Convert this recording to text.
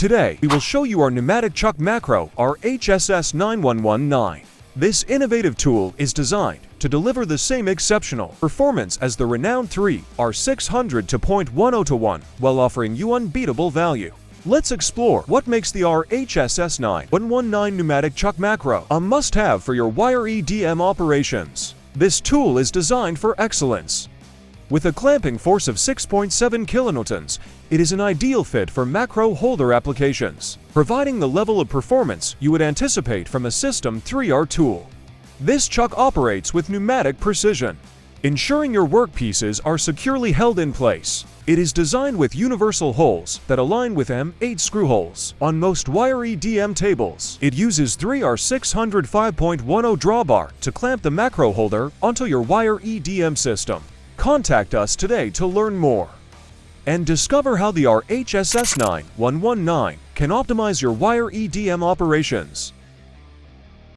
Today, we will show you our pneumatic chuck macro RHS-S9119. This innovative tool is designed to deliver the same exceptional performance as the renowned 3R-602.10-1 while offering you unbeatable value. Let's explore what makes the RHS-S9119 pneumatic chuck macro a must-have for your wire EDM operations. This tool is designed for excellence. With a clamping force of 6.7 kilonewtons, it is an ideal fit for macro holder applications, providing the level of performance you would anticipate from a System 3R tool. This chuck operates with pneumatic precision, ensuring your workpieces are securely held in place. It is designed with universal holes that align with M8 screw holes. On most wire EDM tables, it uses 3R-602.10 drawbar to clamp the macro holder onto your wire EDM system. Contact us today to learn more and discover how the RHS-S9119 can optimize your wire EDM operations.